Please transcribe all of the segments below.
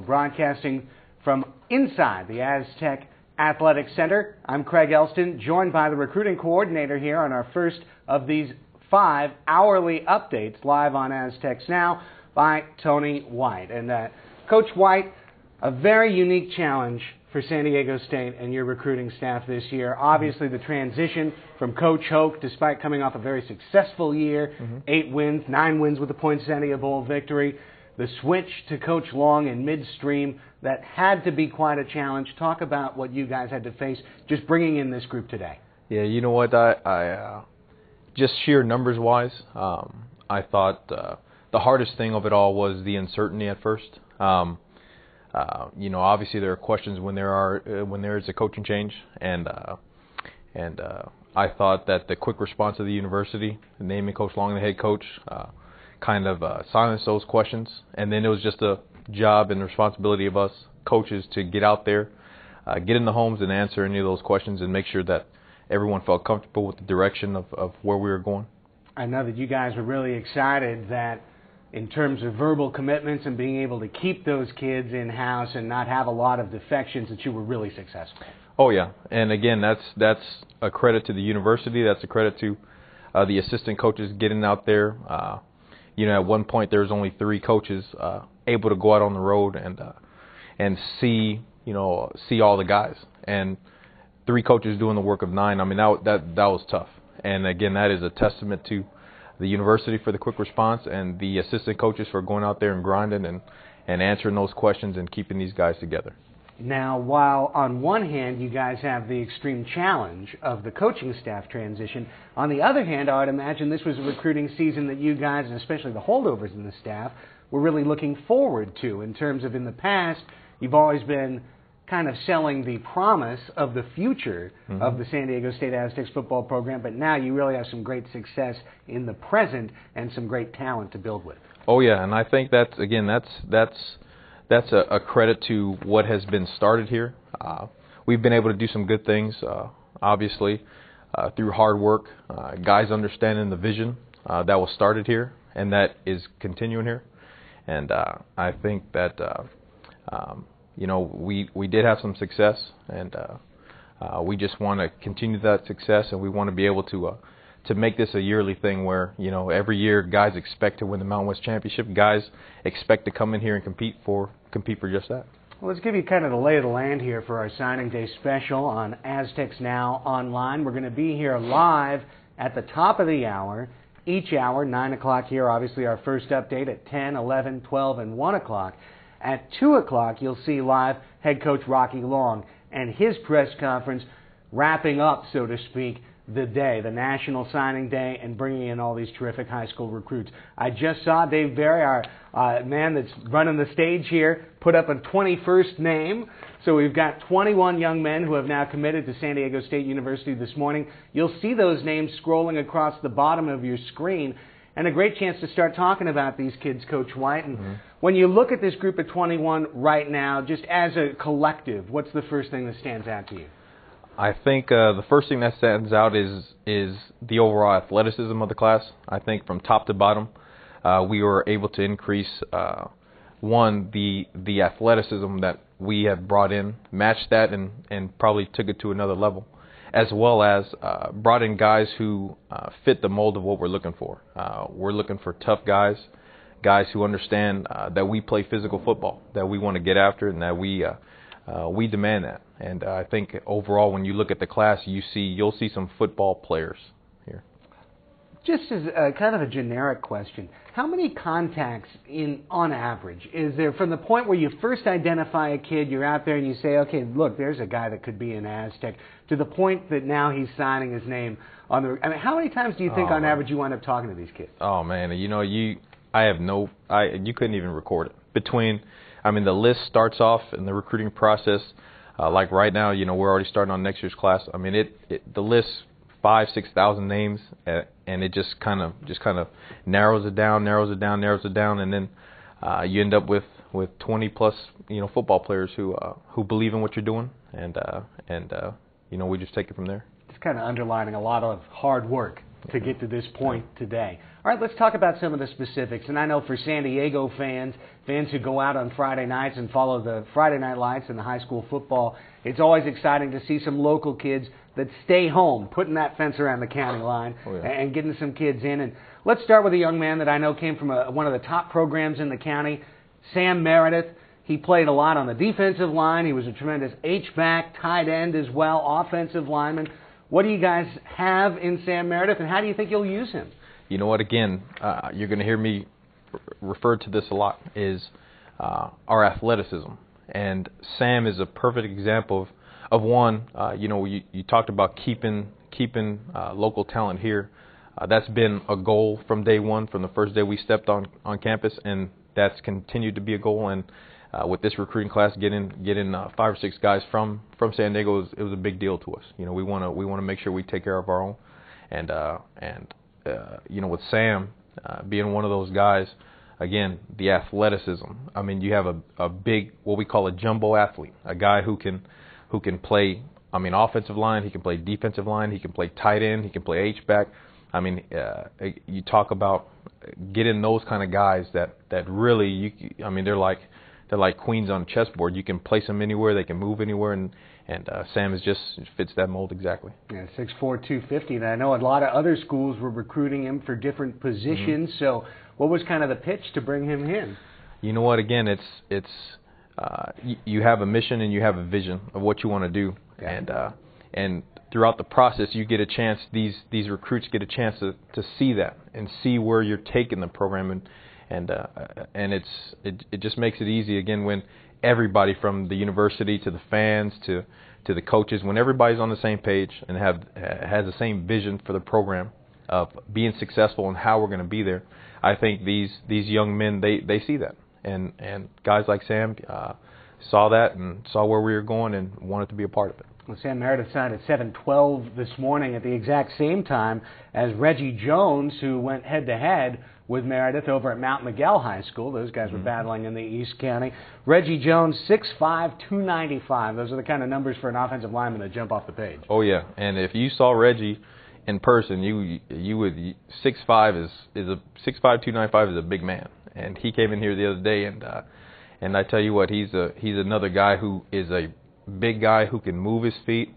broadcasting from inside the Aztec Athletic Center. I'm Craig Elston, joined by the recruiting coordinator here on our first of these 5 hourly updates live on Aztecs Now by Tony White. And Coach White, a very unique challenge for San Diego State and your recruiting staff this year. Obviously, the transition from Coach Hoke, despite coming off a very successful year, 8 wins, 9 wins with the Poinsettia Bowl victory, the switch to Coach Long in midstream, that had to be quite a challenge. Talk about what you guys had to face just bringing in this group today. Yeah, you know what? I just sheer numbers-wise, I thought the hardest thing of it all was the uncertainty at first. You know, obviously there are questions when there is a coaching change, and I thought that the quick response of the university, naming Coach Long the head coach, kind of silenced those questions. And then it was just a job and responsibility of us coaches to get out there, get in the homes and answer any of those questions and make sure that everyone felt comfortable with the direction of where we were going. I know that you guys were really excited that in terms of verbal commitments and being able to keep those kids in-house and not have a lot of defections, that you were really successful. Oh, yeah. And, again, that's a credit to the university. That's a credit to the assistant coaches getting out there. You know, at one point there was only 3 coaches able to go out on the road and see all the guys. And 3 coaches doing the work of 9. I mean, that was tough. And, again, that is a testament to the university for the quick response and the assistant coaches for going out there and grinding and answering those questions and keeping these guys together. Now, while on one hand you guys have the extreme challenge of the coaching staff transition, on the other hand, I would imagine this was a recruiting season that you guys, and especially the holdovers in the staff, were really looking forward to, in terms of, in the past, you've always been kind of selling the promise of the future of the San Diego State Aztecs football program, but now you really have some great success in the present and some great talent to build with. Oh yeah, and I think that's a credit to what has been started here. We've been able to do some good things, obviously, through hard work, guys understanding the vision that was started here and that is continuing here. And I think that you know, we did have some success, and we just want to continue that success, and we want to be able to make this a yearly thing where, you know, every year guys expect to win the Mountain West Championship. Guys expect to come in here and compete for just that. Well, let's give you kind of the lay of the land here for our signing day special on Aztecs Now Online. We're going to be here live at the top of the hour. Each hour, 9 o'clock here, obviously our first update at 10, 11, 12, and 1 o'clock. At 2 o'clock, you'll see live head coach Rocky Long and his press conference wrapping up, so to speak, the day, the National Signing Day, and bringing in all these terrific high school recruits. I just saw Dave Berry, our man that's running the stage here, put up a 21st name. So we've got 21 young men who have now committed to San Diego State University this morning. You'll see those names scrolling across the bottom of your screen. And a great chance to start talking about these kids, Coach White. And when you look at this group of 21 right now, just as a collective, what's the first thing that stands out to you? I think the first thing that stands out is the overall athleticism of the class. I think from top to bottom, we were able to increase, the athleticism that we have brought in, matched that, and probably took it to another level, as well as brought in guys who fit the mold of what we're looking for. We're looking for tough guys who understand that we play physical football, that we want to get after, and that we demand that. And I think overall, when you look at the class, you'll see some football players here. Just as a kind of a generic question, how many contacts on average is there from the point where you first identify a kid, you're out there and you say, okay, look, there's a guy that could be an Aztec, to the point that now he's signing his name on the... I mean, how many times do you think on average you wind up talking to these kids? Oh, man, you know, you couldn't even record it. The list starts off in the recruiting process, like right now, you know, we're already starting on next year's class. I mean, the list, 5,000-6,000 names, and it just kind of narrows it down, and then you end up with 20 plus, you know, football players who believe in what you're doing, and you know, we just take it from there. It's kind of underlining a lot of hard work to get to this point today. All right, let's talk about some of the specifics. And I know for San Diego fans who go out on Friday nights and follow the Friday Night Lights and the high school football, it's always exciting to see some local kids that stay home, putting that fence around the county line and getting some kids in. And let's start with a young man that I know came from one of the top programs in the county, Sam Meredith. He played a lot on the defensive line. He was a tremendous H-back, tight end as well, offensive lineman. What do you guys have in Sam Meredith, and how do you think you'll use him? You know what, again, you're going to hear me refer to this a lot, is our athleticism. And Sam is a perfect example of one, you talked about keeping local talent here. That's been a goal from day one, from the first day we stepped on campus, and that's continued to be a goal. And with this recruiting class, getting 5 or 6 guys from San Diego, it was a big deal to us. We want to make sure we take care of our own, and with Sam being one of those guys, again, the athleticism. I mean, you have a big, what we call a jumbo athlete, a guy who can play, offensive line, he can play defensive line, he can play tight end, he can play H-back. You talk about getting those kind of guys that really, they're like queens on a chessboard. You can place them anywhere, they can move anywhere, and Sam fits that mold exactly. Yeah, 6'4", 250. And I know a lot of other schools were recruiting him for different positions. Mm-hmm. So what was kind of the pitch to bring him in? You know what? Again, it's you have a mission and you have a vision of what you want to do, and throughout the process, you get a chance. These recruits get a chance to see that and see where you're taking the program, and it just makes it easy again when everybody from the university to the fans to the coaches, when everybody's on the same page and has the same vision for the program of being successful and how we're going to be there. I think these young men, they see that, and guys like Sam saw that and saw where we were going and wanted to be a part of it. Well, Sam Meredith signed at 7:12 this morning at the exact same time as Reggie Jones, who went head-to-head with Meredith over at Mount Miguel High School. Those guys were battling in the East County. Reggie Jones, 6'5", 295. Those are the kind of numbers for an offensive lineman that jump off the page. Oh, yeah. And if you saw Reggie in person, you would 6'5", 295 is a big man. And he came in here the other day, and I tell you what, he's another guy who is a big guy who can move his feet,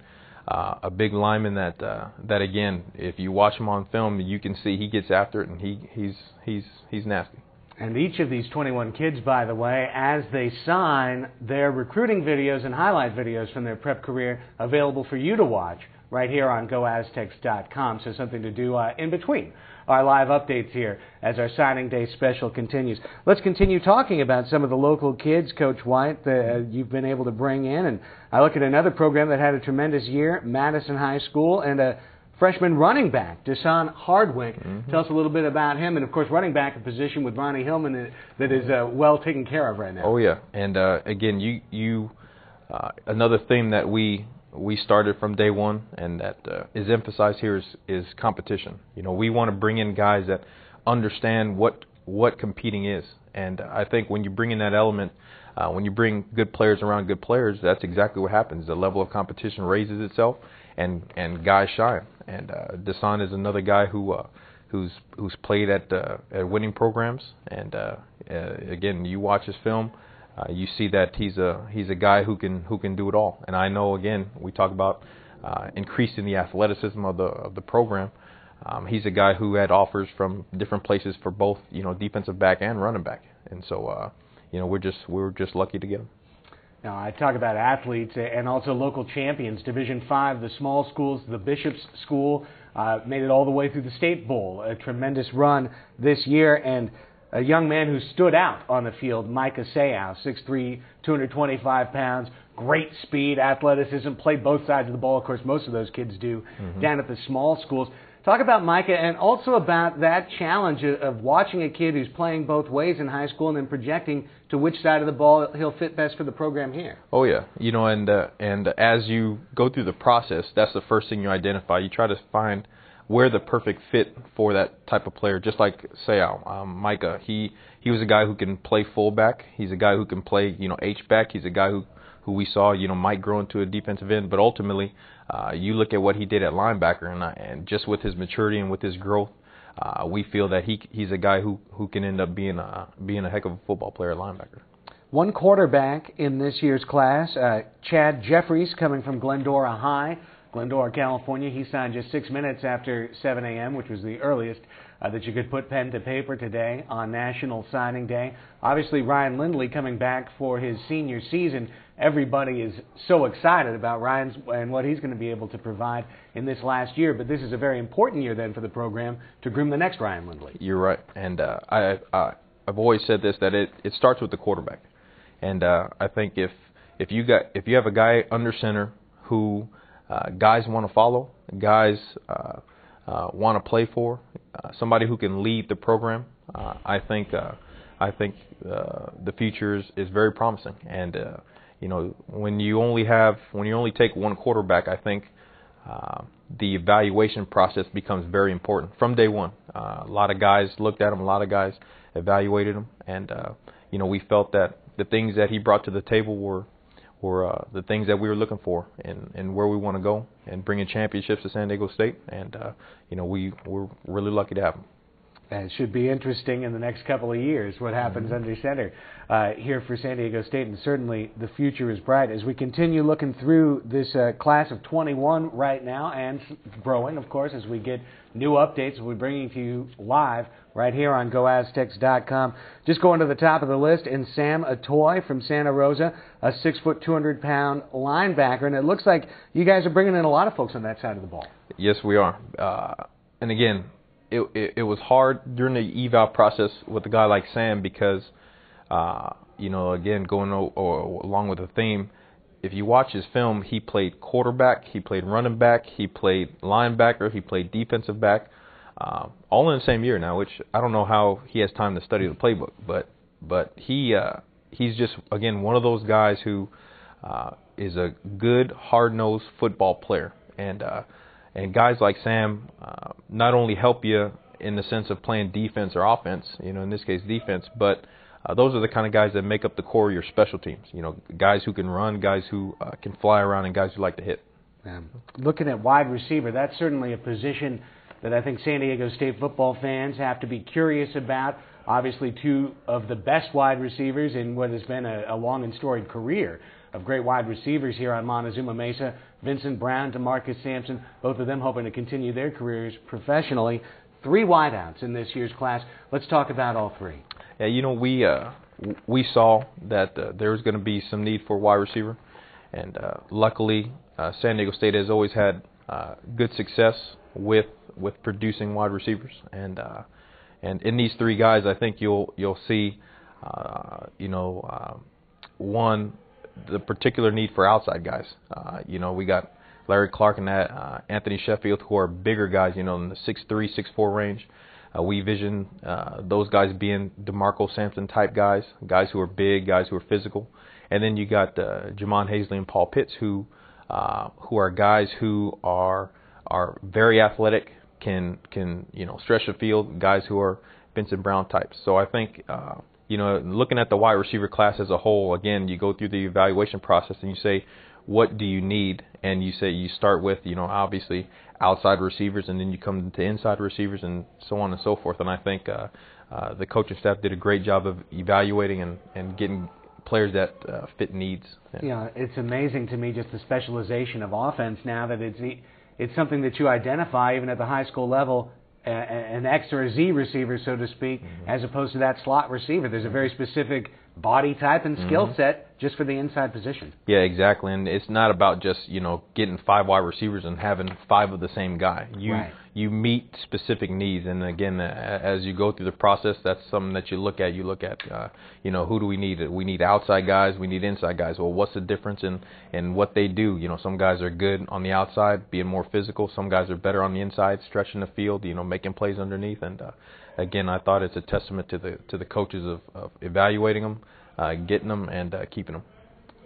a big lineman that again, if you watch him on film, you can see he gets after it, and he's nasty. And each of these 21 kids, by the way, as they sign, their recruiting videos and highlight videos from their prep career available for you to watch right here on GoAztecs.com. So something to do in between our live updates here as our signing day special continues. Let's continue talking about some of the local kids, Coach White, that you've been able to bring in. And I look at another program that had a tremendous year, Madison High School, and a freshman running back, Deshaun Hardwick. Mm-hmm. Tell us a little bit about him. And, of course, running back, a position with Ronnie Hillman that is well taken care of right now. Oh, yeah. And, again, you another thing that we started from day one, and that is emphasized here is competition. We want to bring in guys that understand what competing is. And I think when you bring in that element, when you bring good players around good players, that's exactly what happens. The level of competition raises itself, and guys shine. And Deshaun is another guy who's played at winning programs. And again, you watch his film, you see that he's a guy who can do it all. And I know, again, we talk about increasing the athleticism of the program. He's a guy who had offers from different places for both defensive back and running back. And so we're just lucky to get him. Now, I talk about athletes and also local champions. Division V, the small schools, the Bishop's School made it all the way through the State Bowl. A tremendous run this year, and a young man who stood out on the field, Micah Seau, 6'3", 225 pounds, great speed, athleticism, played both sides of the ball. Of course, most of those kids do down at the small schools. Talk about Micah and also about that challenge of watching a kid who's playing both ways in high school and then projecting to which side of the ball he'll fit best for the program here. Oh, yeah. And as you go through the process, that's the first thing you identify. You try to find where the perfect fit for that type of player, just like Seau. Micah, he was a guy who can play fullback. He's a guy who can play, H-back. He's a guy who we saw, might grow into a defensive end. But ultimately, you look at what he did at linebacker, and just with his maturity and with his growth, we feel that he's a guy who can end up being a heck of a football player at linebacker. One quarterback in this year's class, Chad Jeffries, coming from Glendora High, Glendora, California. He signed just 6 minutes after 7 a.m., which was the earliest that you could put pen to paper today on National Signing Day. Obviously, Ryan Lindley coming back for his senior season. Everybody is so excited about Ryan's and what he's going to be able to provide in this last year. But this is a very important year then for the program to groom the next Ryan Lindley. You're right, and I've always said this, that it starts with the quarterback. And I think if you have a guy under center who guys want to follow, guys want to play for, somebody who can lead the program, I think the future is very promising. And when you only take one quarterback, I think the evaluation process becomes very important from day one. A lot of guys looked at him, a lot of guys evaluated him, and we felt that the things that he brought to the table were the things that we were looking for and where we want to go, and bringing championships to San Diego State. And we're really lucky to have him. And it should be interesting in the next couple of years what happens under center here for San Diego State, and certainly the future is bright as we continue looking through this class of 21 right now, and growing, of course, as we get new updates we're bringing to you live right here on GoAztecs.com. Just going to the top of the list, and Sam Atoy from Santa Rosa, a 6', 200-pound linebacker, and it looks like you guys are bringing in a lot of folks on that side of the ball. Yes, we are. And again, it was hard during the eval process with a guy like Sam because, again, going along with the theme, if you watch his film, he played quarterback, he played running back, he played linebacker, he played defensive back, all in the same year now, which I don't know how he has time to study the playbook, but he's just, again, one of those guys who is a good, hard-nosed football player. And guys like Sam not only help you in the sense of playing defense or offense, in this case defense, but those are the kind of guys that make up the core of your special teams. Guys who can run, guys who can fly around, and guys who like to hit. Looking at wide receiver, that's certainly a position that I think San Diego State football fans have to be curious about. Obviously, two of the best wide receivers in what has been a long and storied career of great wide receivers here on Montezuma Mesa, Vincent Brown, DeMarcus Sampson, both of them hoping to continue their careers professionally. 3 wideouts in this year's class. Let's talk about all 3. Yeah, we saw that there was going to be some need for wide receiver, and luckily San Diego State has always had good success with producing wide receivers, and in these 3 guys, I think you'll see one, the particular need for outside guys. We got Larry Clark and Anthony Sheffield, who are bigger guys, in the 6'3", 6'4" range. We vision those guys being DeMarco Sampson type guys who are big, guys who are physical. And then you got Jamon Hazley and Paul Pitts, who are guys who are very athletic, can stretch the field, guys who are Vincent Brown types. So I think looking at the wide receiver class as a whole, again, you go through the evaluation process and you say, what do you need? And you start with, obviously outside receivers, and then you come to inside receivers, and so on and so forth. And I think the coaching staff did a great job of evaluating and getting players that fit needs. It's amazing to me just the specialization of offense now, that it's something that you identify even at the high school level, an X or a Z receiver, so to speak, as opposed to that slot receiver. There's a very specific body type and skill set just for the inside position. Yeah, exactly. And it's not about just, getting 5 wide receivers and having 5 of the same guy. You meet specific needs. And again, as you go through the process, that's something that you look at. You look at, who do we need? We need outside guys. We need inside guys. Well, what's the difference in what they do? Some guys are good on the outside, being more physical. Some guys are better on the inside, stretching the field, making plays underneath. And again, I thought it's a testament to the coaches of evaluating them, getting them, and keeping them.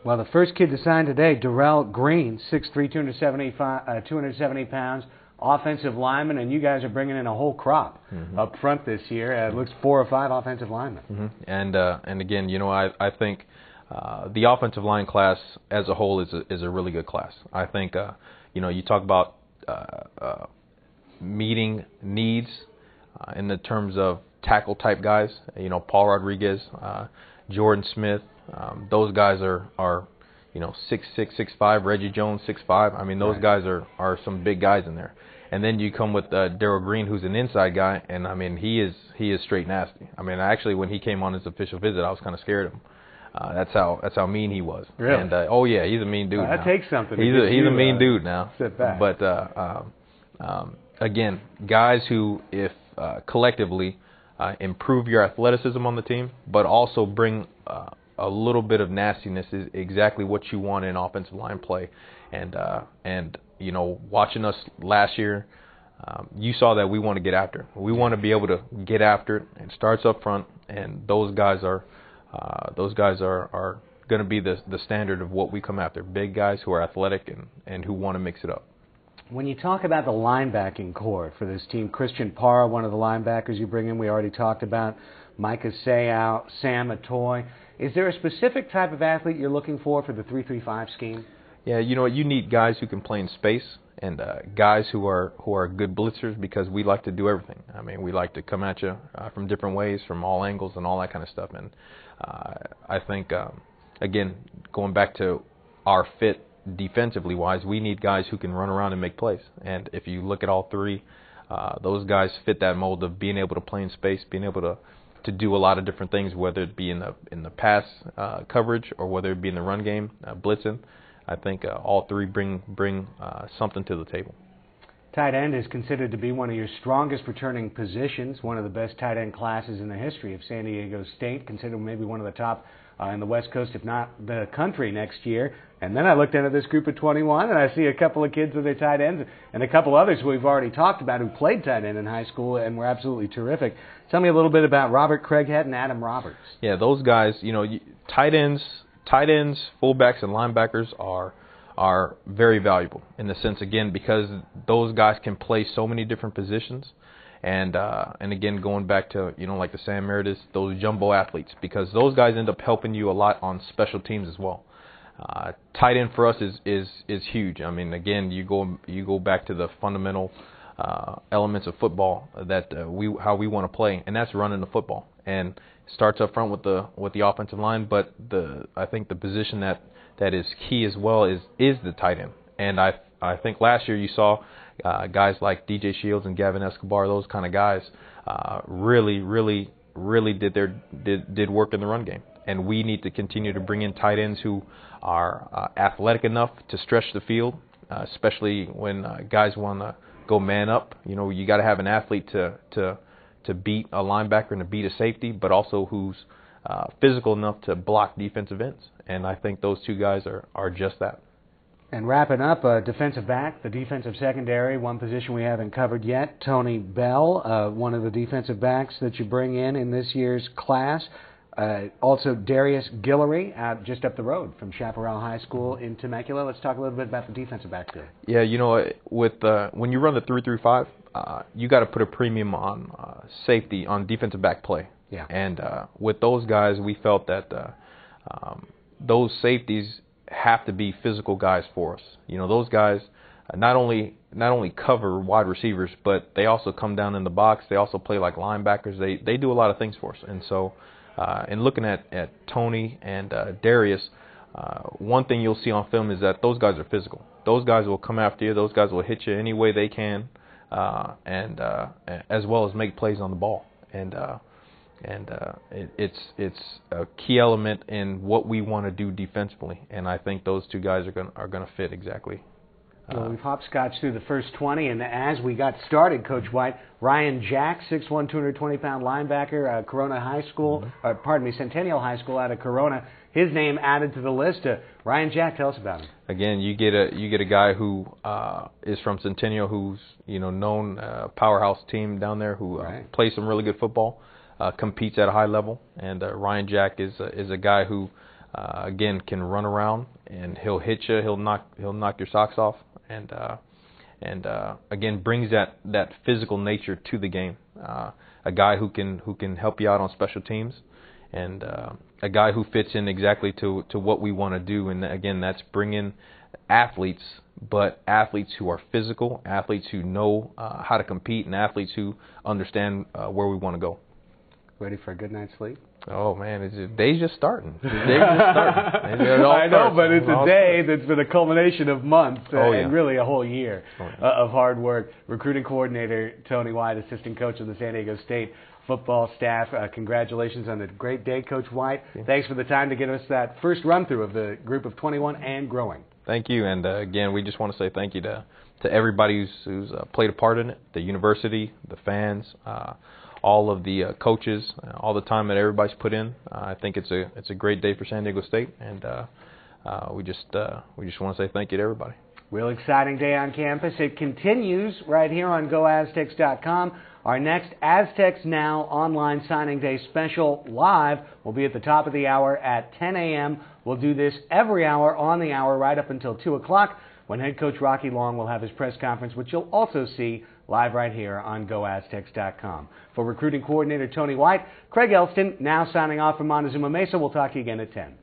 Well, the first kid to sign today, Darrell Green, 6'3", 270 pounds, offensive lineman, and you guys are bringing in a whole crop up front this year. It looks 4 or 5 offensive linemen. And again, I think the offensive line class as a whole is a really good class. I think you talk about meeting needs in the terms of tackle type guys. Paul Rodriguez, Jordan Smith, those guys are 6'6", 6'5". Reggie Jones 6'5". I mean, those guys are some big guys in there. And then you come with Darryl Green, who's an inside guy, and I mean he is straight nasty. I mean, actually when he came on his official visit, I was kind of scared of him. That's how mean he was. Really? And oh yeah, he's a mean dude. That now. takes something. He's a mean dude now. Sit back. But again, guys who, if collectively, improve your athleticism on the team, but also bring a little bit of nastiness is exactly what you want in offensive line play. And watching us last year, you saw that we want to get after it. We want to be able to get after it, and starts up front. And those guys are going to be the standard of what we come after. Big guys who are athletic and who want to mix it up. When you talk about the linebacking core for this team, Christian Parra, one of the linebackers you bring in, we already talked about, Micah Seau, Sam Atoy. Is there a specific type of athlete you're looking for the 3-3-5 scheme? Yeah, you need guys who can play in space, and guys who are good blitzers, because we like to do everything. I mean, we like to come at you from different ways, from all angles and all that kind of stuff. And I think, again, going back to our fit defensively wise, we need guys who can run around and make plays. And if you look at all three, those guys fit that mold of being able to play in space, being able to do a lot of different things, whether it be in the pass coverage or whether it be in the run game, blitzing. I think all three bring something to the table. Tight end is considered to be one of your strongest returning positions, one of the best tight end classes in the history of San Diego State, considered maybe one of the top in the West Coast, if not the country, next year. And then I looked into this group of 21, and I see a couple of kids with their tight ends, and a couple others who we've already talked about who played tight end in high school and were absolutely terrific. Tell me a little bit about Robert Craighead and Adam Roberts. Yeah, those guys, tight ends, fullbacks, and linebackers are very valuable in the sense, again, because those guys can play so many different positions. And again, going back to, like the Sam Meredith, those jumbo athletes, because those guys end up helping you a lot on special teams as well. Tight end for us is huge. I mean, again, you go back to the fundamental elements of football that how we want to play, and that's running the football. And starts up front with the offensive line, but I think the position that is key as well is the tight end. And I think last year you saw guys like DJ Shields and Gavin Escobar, those kind of guys, really did work in the run game. And we need to continue to bring in tight ends who are athletic enough to stretch the field, especially when guys want to go man up. You got to have an athlete to beat a linebacker and to beat a safety, but also who's physical enough to block defensive ends. And I think those two guys are just that. And wrapping up, defensive back, the defensive secondary, one position we haven't covered yet. Tony Bell, one of the defensive backs that you bring in this year's class. Also Darius Guillory, just up the road from Chaparral High School in Temecula. Let's talk a little bit about the defensive backfield. Yeah, with when you run the 3-3-5, you got to put a premium on safety, on defensive back play. Yeah. And with those guys, we felt that those safeties have to be physical guys for us. Those guys not only cover wide receivers, but they also come down in the box. They also play like linebackers. They do a lot of things for us. And so, in looking at Tony and Darius, one thing you'll see on film is that those guys are physical. Those guys will come after you. Those guys will hit you any way they can, and as well as make plays on the ball. And it's a key element in what we want to do defensively, and I think those two guys are gonna fit exactly. Well, we've hopscotched through the first 20, and as we got started, Coach White, Ryan Jack, 6'1", 220-pound linebacker, Corona High School, Centennial High School out of Corona. His name added to the list. Ryan Jack, tell us about him. Again, you get a guy who is from Centennial, who's known powerhouse team down there, who plays some really good football. Competes at a high level, and Ryan Jack is a guy who again can run around, and he'll hit you, he'll knock your socks off, and again brings that physical nature to the game. A guy who can help you out on special teams, and a guy who fits in exactly to what we want to do. And again, that's bring in athletes, but athletes who are physical, athletes who know how to compete, and athletes who understand where we want to go. Ready for a good night's sleep? Oh man, the day's just starting. The day's just starting. I know, but it's a day that's been a culmination of months and really a whole year of hard work. Recruiting coordinator Tony White, assistant coach of the San Diego State football staff. Congratulations on a great day, Coach White. Thanks for the time to give us that first run through of the group of 21 and growing. Thank you, and again, we just want to say thank you to everybody who's played a part in it, the university, the fans, all of the coaches, all the time that everybody's put in. I think it's a great day for San Diego State, and we just want to say thank you to everybody. Real exciting day on campus. It continues right here on GoAztecs.com. Our next Aztecs Now online signing day special live will be at the top of the hour at 10 a.m. We'll do this every hour on the hour right up until 2 o'clock when head coach Rocky Long will have his press conference, which you'll also see live right here on GoAztecs.com. For recruiting coordinator Tony White, Craig Elston now signing off from Montezuma Mesa. We'll talk to you again at 10.